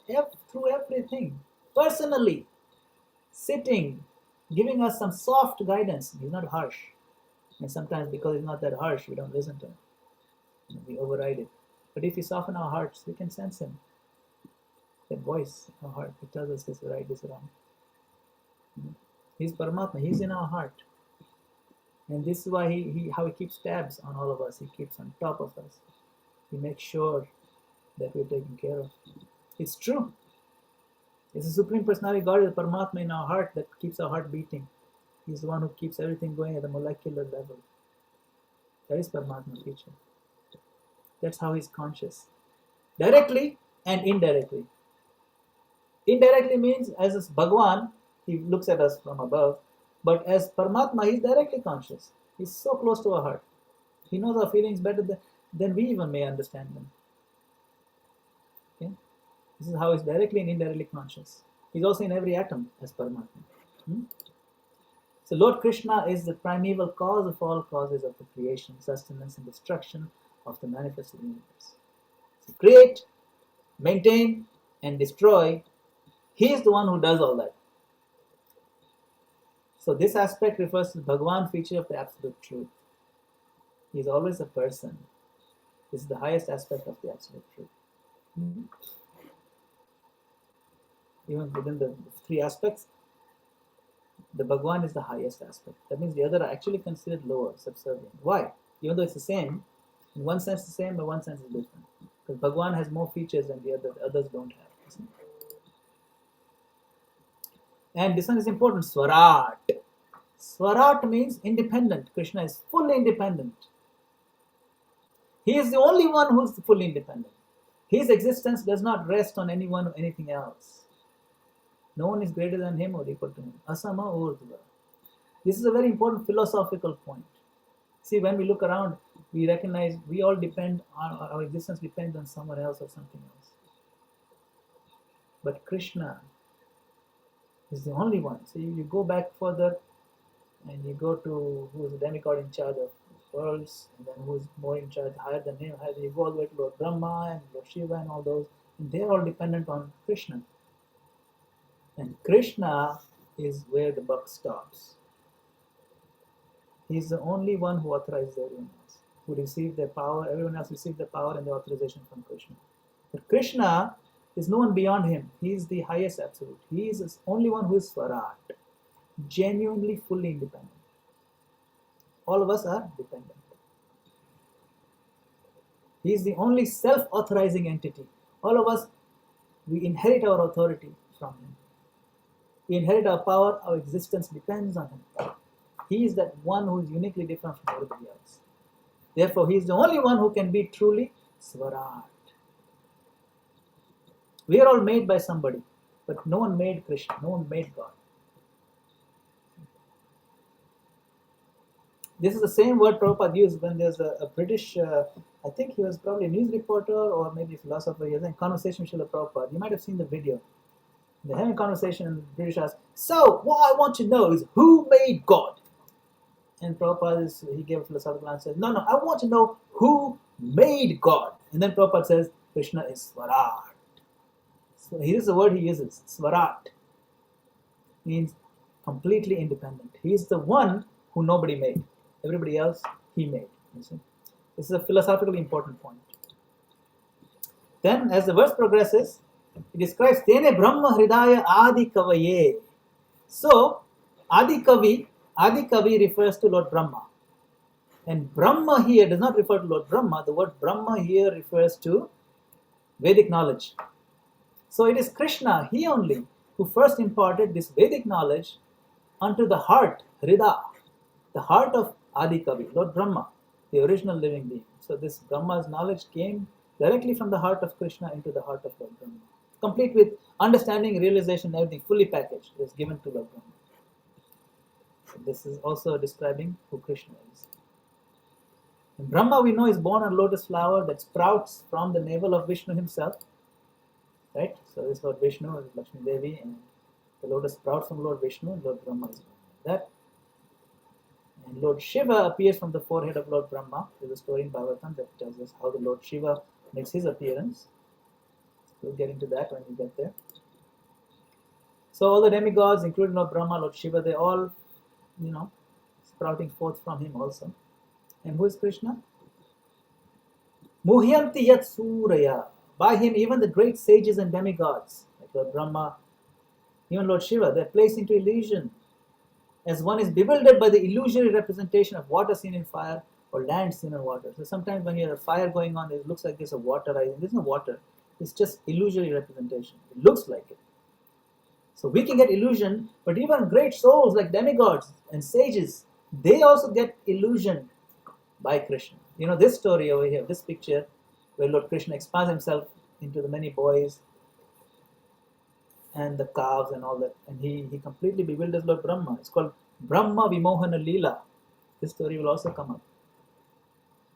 D: through everything, personally, sitting, giving us some soft guidance. He's not harsh. And sometimes because he's not that harsh, we don't listen to him. We override it. But if we soften our hearts, we can sense him. That voice in our heart, it tells us this is right, this is wrong. He's Paramatma, he's in our heart. And this is why how he keeps tabs on all of us. He keeps on top of us. He makes sure that we're taken care of. It's true. It's the Supreme Personality God, the Paramatma in our heart that keeps our heart beating. He's the one who keeps everything going at the molecular level. That is Paramatma feature. That's how he's conscious. Directly and indirectly. Indirectly means as Bhagwan, he looks at us from above. But as Paramatma, he's directly conscious. He's so close to our heart. He knows our feelings better than we even may understand them. Okay? This is how he's directly and indirectly conscious. He's also in every atom as Paramatma. So Lord Krishna is the primeval cause of all causes of the creation, sustenance and destruction of the manifested universe. So create, maintain and destroy. He is the one who does all that. So this aspect refers to the Bhagavan feature of the absolute truth. He is always a person. This is the highest aspect of the absolute truth. Even within the three aspects, the Bhagavan is the highest aspect. That means the other are actually considered lower, subservient. Why? Even though it's the same, in one sense the same, but one sense is different. Because Bhagavan has more features than the others don't have. And this one is important, Swarat. Swarat means independent. Krishna is fully independent. He is the only one who is fully independent. His existence does not rest on anyone or anything else. No one is greater than him or equal to him. Asama urdhva. This is a very important philosophical point. See, when we look around, we recognize we all depend on, our existence depends on someone else or something else. But Krishna is the only one. So you go back further and you go to who is the demigod in charge of worlds, and then who is more in charge, higher than him, you go all the way to Lord Brahma and Lord Shiva and all those, and they're all dependent on Krishna. And Krishna is where the buck stops. He's the only one who authorizes everyone else, who received their power. Everyone else received the power and the authorization from Krishna. But Krishna is no one beyond him. He is the highest absolute. He is the only one who is Swarat, genuinely fully independent. All of us are dependent. He is the only self-authorizing entity. All of us, we inherit our authority from him. We inherit our power, our existence depends on him. He is that one who is uniquely different from everybody else. Therefore, he is the only one who can be truly Swarat. We are all made by somebody, but no one made Krishna, no one made God. This is the same word Prabhupada used when there's a British, I think he was probably a news reporter or maybe a philosopher. He was in conversation with Srila Prabhupada. You might have seen the video. They're having a conversation and the British asked, so what I want to know is who made God? And Prabhupada, he gave a philosophical answer. No, I want to know who made God. And then Prabhupada says, Krishna is Swarat. So here's the word he uses, Swarat. Means completely independent. He's the one who nobody made. Everybody else, he made. You see? This is a philosophically important point. Then, as the verse progresses, it describes Tene Brahma Hridaya Adi Kavaye. So, Adi Kavi refers to Lord Brahma. And Brahma here does not refer to Lord Brahma. The word Brahma here refers to Vedic knowledge. So it is Krishna, he only, who first imparted this Vedic knowledge unto the heart, Hrida, the heart of Adi Kavi, Lord Brahma, the original living being. So this Brahma's knowledge came directly from the heart of Krishna into the heart of Lord Brahma, complete with understanding, realization, everything, fully packaged. It was given to Lord Brahma. So this is also describing who Krishna is. And Brahma, we know, is born on lotus flower that sprouts from the navel of Vishnu himself. Right? So this is Lord Vishnu, is Lakshmi Devi, and the lotus sprouts from Lord Vishnu, and Lord Brahma is born. That. And Lord Shiva appears from the forehead of Lord Brahma. There's a story in Bhagavatam that tells us how the Lord Shiva makes his appearance. We'll get into that when we get there. So all the demigods, including Lord Brahma, Lord Shiva, they all, sprouting forth from him also. And who is Krishna? Muhyanti yat suraya. By him, even the great sages and demigods, like Lord Brahma, even Lord Shiva, they're placed into illusion. As one is bewildered by the illusory representation of water seen in fire or land seen in water. So sometimes when you have a fire going on, it looks like there's a water rising. There's no water. It's just illusory representation. It looks like it. So we can get illusion, but even great souls like demigods and sages, they also get illusioned by Krishna. You know this story over here, this picture, where Lord Krishna expands himself into the many boys and the calves and all that, and he completely bewilders Lord Brahma. It's called Brahma Vimohana Leela. This story will also come up.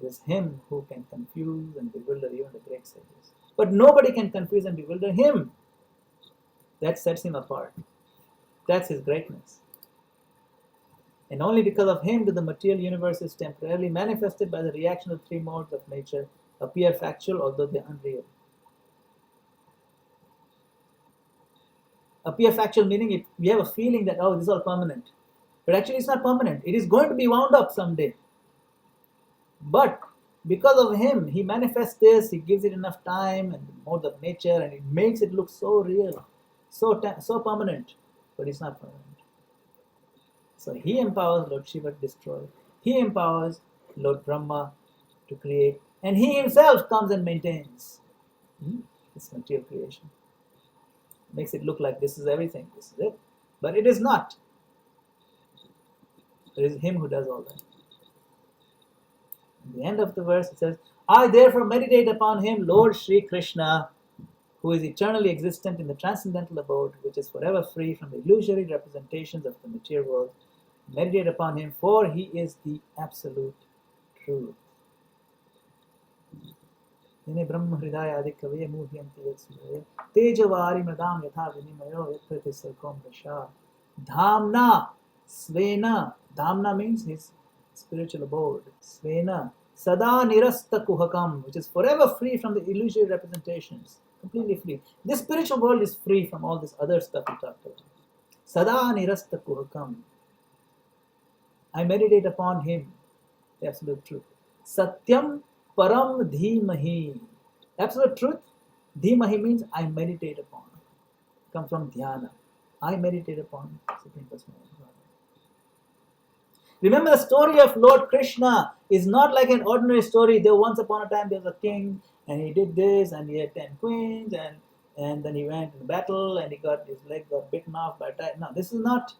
D: There's him who can confuse and bewilder even the great sages. But nobody can confuse and bewilder him. That sets him apart. That's his greatness. And only because of him do the material universes temporarily manifested by the reaction of three modes of nature appear factual, although they're unreal. Appear factual meaning we have a feeling that, oh, this is all permanent. But actually it's not permanent. It is going to be wound up someday. But because of him, he manifests this, he gives it enough time and modes of nature, and it makes it look so real, so permanent. But it's not permanent. So he empowers Lord Shiva to destroy. He empowers Lord Brahma to create. And he himself comes and maintains this material creation. Makes it look like this is everything, this is it. But it is not. It is him who does all that. At the end of the verse it says, I therefore meditate upon him, Lord Sri Krishna, who is eternally existent in the transcendental abode, which is forever free from the illusory representations of the material world. Meditate upon him, for he is the absolute truth. Yene Brahma Hridaya Adikavaya Muhyanti Yatsuraya Tejavari Madam Yatha Vinimayo Yatrati Sarkom Rasha Dhamna Svena. Dhamna means his spiritual abode. Svena Sada Nirasta Kuhakam, which is forever free from the illusory representations. Completely free. This spiritual world is free from all this other stuff we talked about. Sada Nirasta Kuhakam. I meditate upon him, the absolute truth. Satyam Param Dhimahi. Absolute truth. Dhimahi means I meditate upon. Come from dhyana. I meditate upon Supreme Personality. Remember, the story of Lord Krishna is not like an ordinary story. There once upon a time there was a king and he did this and he had 10 queens and then he went in battle and his leg got bitten off by a tiger. No, this is not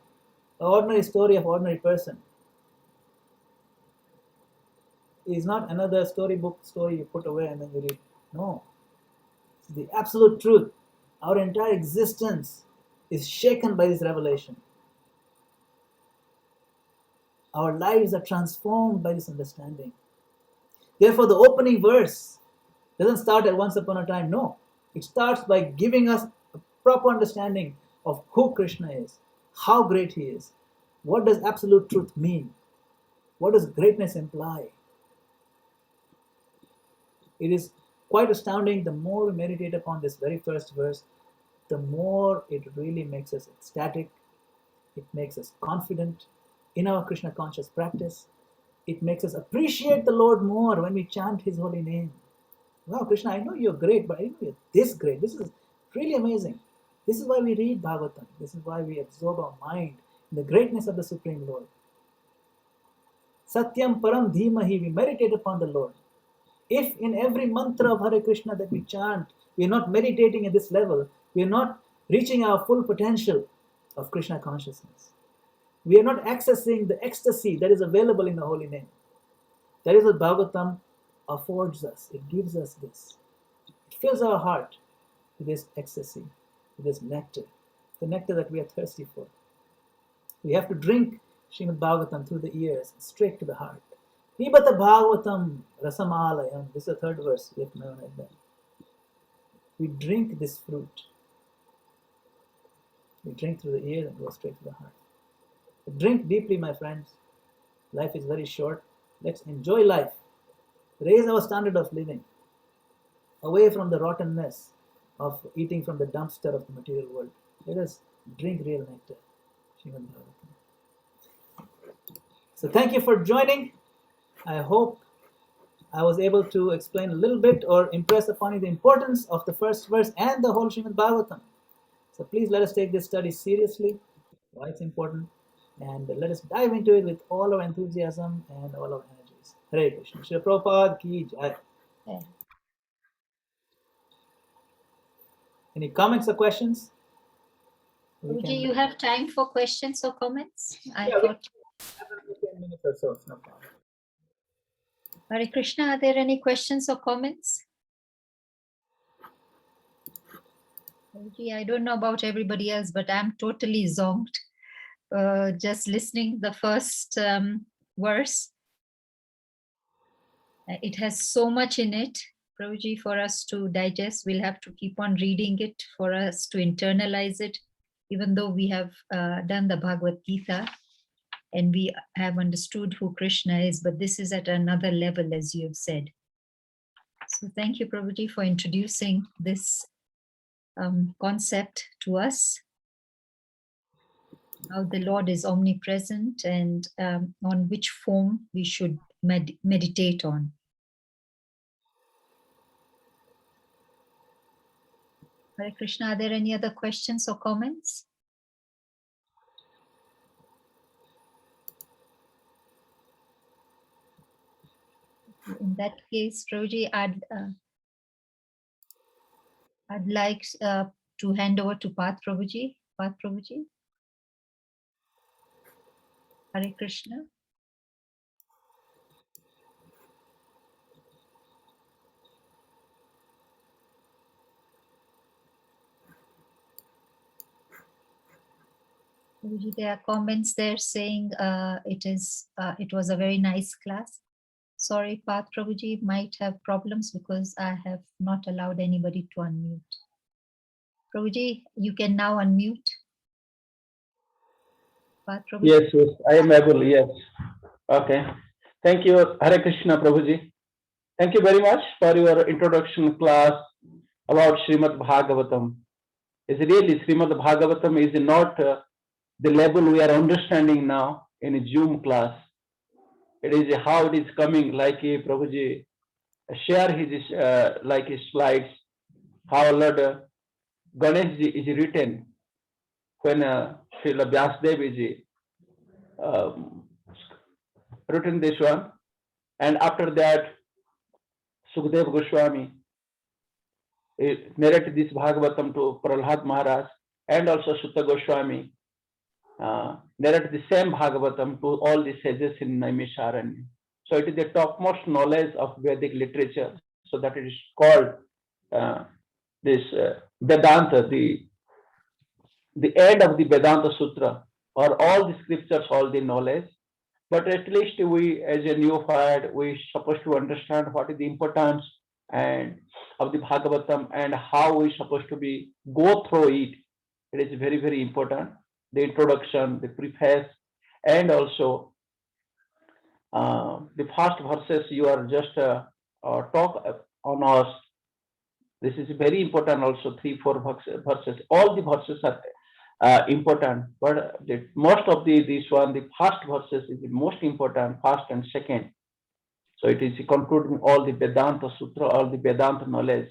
D: an ordinary story of ordinary person. Is not another storybook story you put away and then you read. No. It's the absolute truth. Our entire existence is shaken by this revelation. Our lives are transformed by this understanding. Therefore, the opening verse doesn't start at once upon a time. No. It starts by giving us a proper understanding of who Krishna is, how great he is, what does absolute truth mean, what does greatness imply. It is quite astounding. The more we meditate upon this very first verse, the more it really makes us ecstatic. It makes us confident in our Krishna conscious practice. It makes us appreciate the Lord more when we chant his holy name. Wow, Krishna, I know you're great, but I know you're this great. This is really amazing. This is why we read Bhagavatam. This is why we absorb our mind in the greatness of the Supreme Lord. Satyam Param Dhimahi, we meditate upon the Lord. If in every mantra of Hare Krishna that we chant, we are not meditating at this level, we are not reaching our full potential of Krishna consciousness. We are not accessing the ecstasy that is available in the holy name. That is what Bhagavatam affords us. It gives us this. It fills our heart with this ecstasy, with this nectar, the nectar that we are thirsty for. We have to drink Srimad Bhagavatam through the ears, straight to the heart. Pibata Bhagavatam Rasamalayam. This is the third verse. We have to memorize that. We drink this fruit. We drink through the ears and go straight to the heart. Drink deeply, my friends. Life is very short. Let's enjoy life. Raise our standard of living away from the rottenness of eating from the dumpster of the material world. Let us drink real nectar. Srimad Bhagavatam. So thank you for joining. I hope I was able to explain a little bit or impress upon you the importance of the first verse and the whole Srimad Bhagavatam. So please let us take this study seriously, why it's important, and let us dive into it with all our enthusiasm and all our energies. Hare Krishna. Shri Prabhupada ki jai.
C: Yeah.
D: Any comments or questions?
C: Guruji, you have time for questions or comments? I
D: Yeah,
C: thought.
D: have another 10 minutes or so. No problem.
C: Hare Krishna, are there any questions or comments? Guruji, I don't know about everybody else, but I'm totally zonked. Just listening the first verse. It has so much in it, Prabhuji, for us to digest. We'll have to keep on reading it for us to internalize it, even though we have done the Bhagavad Gita and we have understood who Krishna is, but this is at another level, as you have said. So thank you, Prabhuji, for introducing this concept to us, how the Lord is omnipresent and on which form we should meditate on. Hare Krishna, are there any other questions or comments? In that case, Prabhuji, I'd like to hand over to Path Prabhuji. Path Prabhuji. Hare Krishna. Prabhuji, there are comments there saying it was a very nice class. Sorry, Path Prabhuji might have problems because I have not allowed anybody to unmute. Prabhuji, you can now unmute. Path Prabhuji.
E: Yes, yes, I am able, yes. Okay. Thank you, Hare Krishna Prabhuji. Thank you very much for your introduction class about Srimad Bhagavatam. It's really Srimad Bhagavatam is not the level we are understanding now in a Zoom class. It is how it is coming, like Prabhuji share his like his slides, how Lord Ganesh ji is written when Srila Vyasdev is written this one, and after that Sukdev Goswami narrated this Bhagavatam to Prahlad Maharaj, and also Sutta Goswami narrated the same Bhagavatam to all the sages in Naimisharanya. So it is the topmost knowledge of Vedic literature. So that it is called this Vedanta, the end of the Vedanta Sutra, or all the scriptures, all the knowledge. But at least we, as a neophyte, we supposed to understand what is the importance and of the Bhagavatam and how we supposed to be go through it. It is very, very important. The introduction, the preface, and also the first verses you are just talk on us. This is very important. Also, 3-4 verses. All the verses are important, but most of this one, the first verses is the most important, first and second. So it is concluding all the Vedanta Sutra, all the Vedanta knowledge.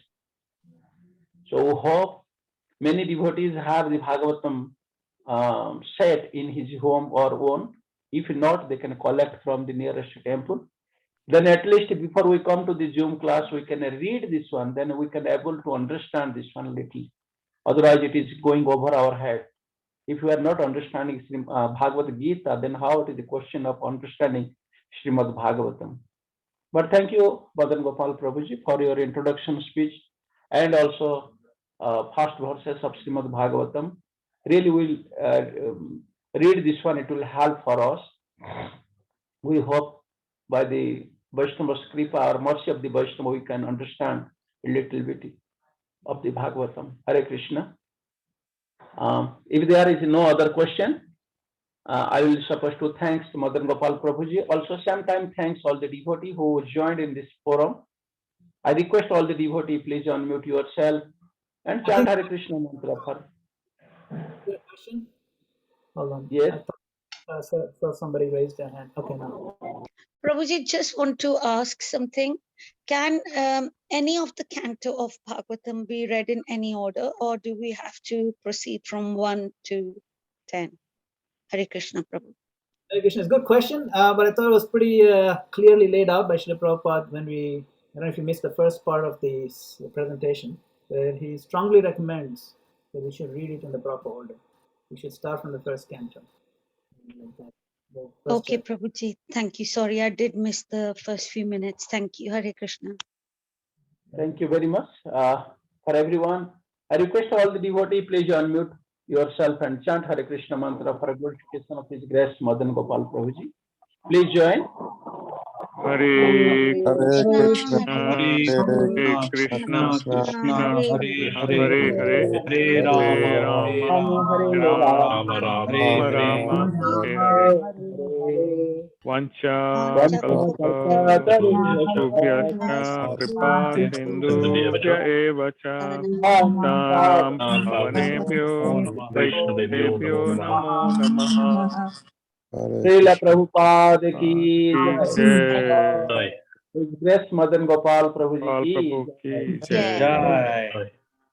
E: So we hope many devotees have the Bhagavatam set in his home or own. If not, they can collect from the nearest temple. Then at least before we come to the Zoom class, we can read this one. Then we can able to understand this one little. Otherwise, it is going over our head. If we are not understanding Bhagavad Gita, then how it is a question of understanding Srimad Bhagavatam? But thank you, Madan Gopal Prabhuji, for your introduction speech and also first verses of Srimad Bhagavatam. Really, we'll read this one. It will help for us. We hope by the Vaishnava Kripa or mercy of the Vaishnava, we can understand a little bit of the Bhagavatam. Hare Krishna. If there is no other question, I will supposed to thanks to Madan Gopal Prabhuji. Also, sometime thanks all the devotees who joined in this forum. I request all the devotees, please unmute yourself and chant Hare Krishna mantra for.
D: Question? Hold on.
E: Yes.
D: I saw somebody raised their hand. Okay, now.
B: Prabhuji, just want to ask something. Can any of the canto of Bhagavatam be read in any order, or do we have to proceed from 1 to 10? Hare Krishna, Prabhu.
D: Hare Krishna, it's a good question, but I thought it was pretty clearly laid out by Srila Prabhupada when I don't know if you missed the first part of the presentation, where he strongly recommends that we should read it in the proper order. We should start from the first canto. Like that. The first
B: Okay,
D: chapter.
B: Prabhuji. Thank you. Sorry, I did miss the first few minutes. Thank you. Hare Krishna.
E: Thank you very much for everyone. I request all the devotees, please unmute yourself and chant Hare Krishna mantra for a glorification of His Grace, Madan Gopal Prabhuji. Please join.
F: Hare
B: Krishna,
F: Hare Krishna, Hare Hare, Hare Rama, Rama Rama, Hare Hare. Vancha kalpa tarubhyascha kripa sindhubhya eva cha Tanam pavanebhyo Vaishnavebhyo namo namaha.
E: Srila Prabhupada ki
F: Jai.
E: jai. His Grace Madan Gopal Prabhuji
F: Gopal
E: ki
F: Prabhu ki
E: jai.
F: jai.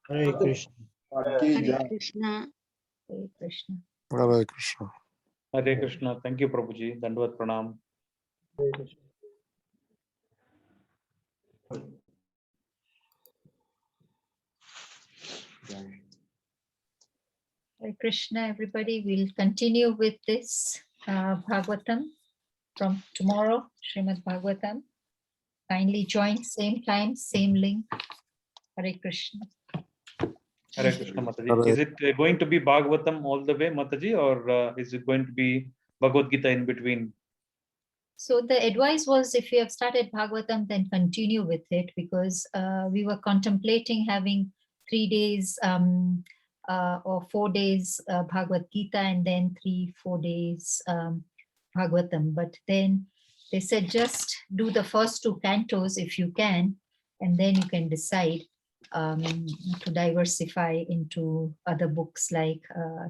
G: Hare Krishna.
B: Hare Krishna.
C: Hare Krishna.
G: Hare Krishna.
F: Hare Krishna. Thank you, Prabhuji. Dandavad Pranam.
D: Hare Krishna.
C: Hare Krishna, everybody. We'll continue with this Bhagavatam from tomorrow, Srimad Bhagavatam. Kindly join, same time, same link. Hare Krishna.
F: Hare Krishna, Mataji.
G: Hare-
F: Is it going to be Bhagavatam all the way, Mataji, or is it going to be Bhagavad Gita in between?
C: So the advice was, if you have started Bhagavatam, then continue with it, because we were contemplating having 3 days or 4 days Bhagavad Gita, and then 3-4 days Bhagavatam. But then they said just do the first 2 cantos if you can, and then you can decide to diversify into other books like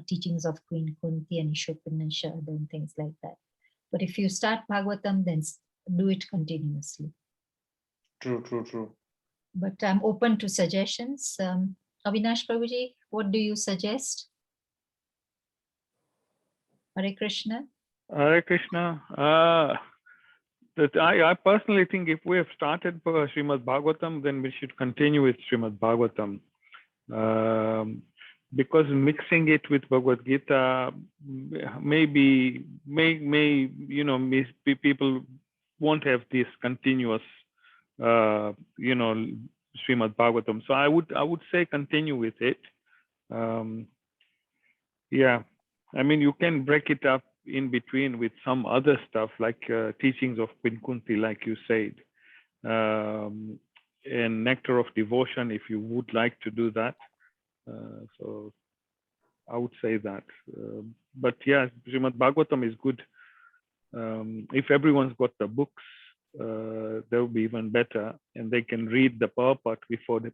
C: Teachings of Queen Kunti and Ishopanishad and things like that. But if you start Bhagavatam, then do it continuously.
F: True.
C: But I'm open to suggestions. Avinash Prabhuji, what do you suggest? Hare Krishna.
F: Hare Krishna. I personally think if we have started Srimad Bhagavatam, then we should continue with Srimad Bhagavatam. Because mixing it with Bhagavad Gita people won't have this continuous Srimad Bhagavatam. So I would say continue with it. Yeah, I mean, you can break it up in between with some other stuff like Teachings of Queen Kunti, like you said, and Nectar of Devotion, if you would like to do that. So I would say that. But yeah, Srimad Bhagavatam is good. If everyone's got the books, that would be even better, and they can read the purport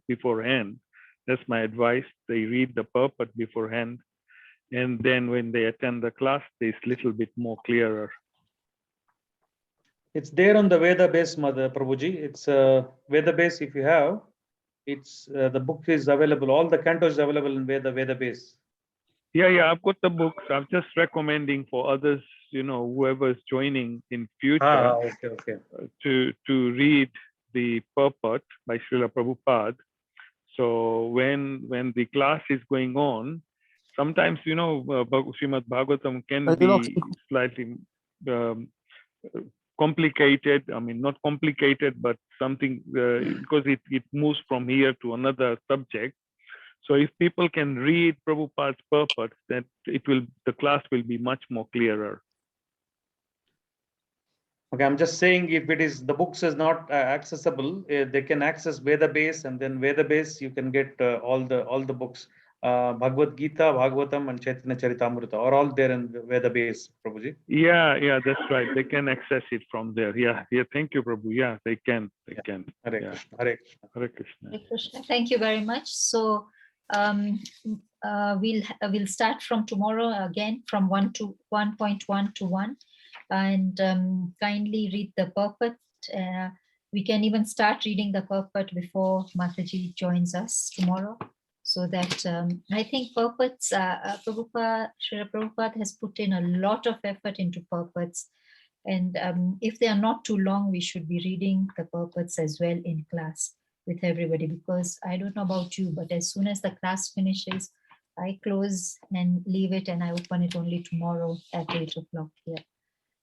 F: beforehand. That's my advice. They read the purport beforehand, and then when they attend the class, it's a little bit more clearer.
H: It's there on the Veda base, Mother Prabhuji. It's Veda base. If you have, it's the book is available. All the cantos is available in Veda base.
F: Yeah, I've got the books. I'm just recommending for others, whoever's joining in future,
H: Okay.
F: to read the purport by Srila Prabhupada, So when the class is going on, sometimes, you know, Srimad Bhagavatam can be slightly complicated. I mean, not complicated, but something because it moves from here to another subject. So if people can read Prabhupada's purport, then the class will be much more clearer.
H: Okay, I'm just saying if it is the books is not accessible, they can access Veda base, and then Veda base you can get all the books. Bhagavad Gita, Bhagavatam, and Chaitanya Charitamrita are all there in Veda base, Prabhuji.
F: Yeah, that's right. They can access it from there. Yeah. Thank you, Prabhu. Yeah, they can.
H: Hare
F: Yeah.
H: Krishna, Hare Krishna.
F: Hare Krishna.
C: Hare Krishna. Thank you very much. So we'll start from tomorrow again from 1.1 to 1, and kindly read the purport. We can even start reading the purport before Mataji joins us tomorrow, so that I think purports, Srila Prabhupada has put in a lot of effort into purports, and if they are not too long, we should be reading the purports as well in class with everybody, because I don't know about you, but as soon as the class finishes, I close and leave it, and I open it only tomorrow at 8 o'clock here.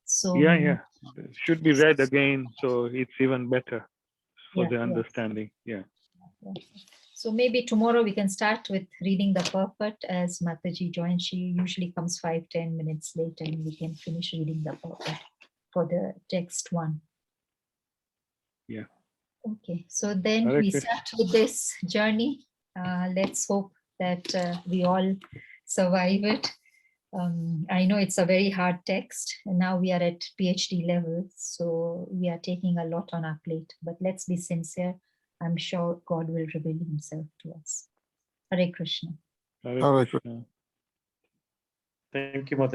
C: So
F: Yeah. It should be read again, so it's even better for
C: Yeah,
F: the
C: yeah.
F: understanding. Yeah.
C: So maybe tomorrow we can start with reading the purport as Mataji joins. She usually comes 5-10 minutes late, and we can finish reading the purport for the text one.
F: Yeah.
C: Okay, so then
F: Hare
C: we
F: Krishna.
C: start with this journey. Let's hope that we all survive it. I know it's a very hard text, and now we are at PhD level, so we are taking a lot on our plate, but let's be sincere. I'm sure God will reveal himself to us. Hare Krishna.
F: Hare
G: Hare
F: Krishna.
H: Thank you, Mataji.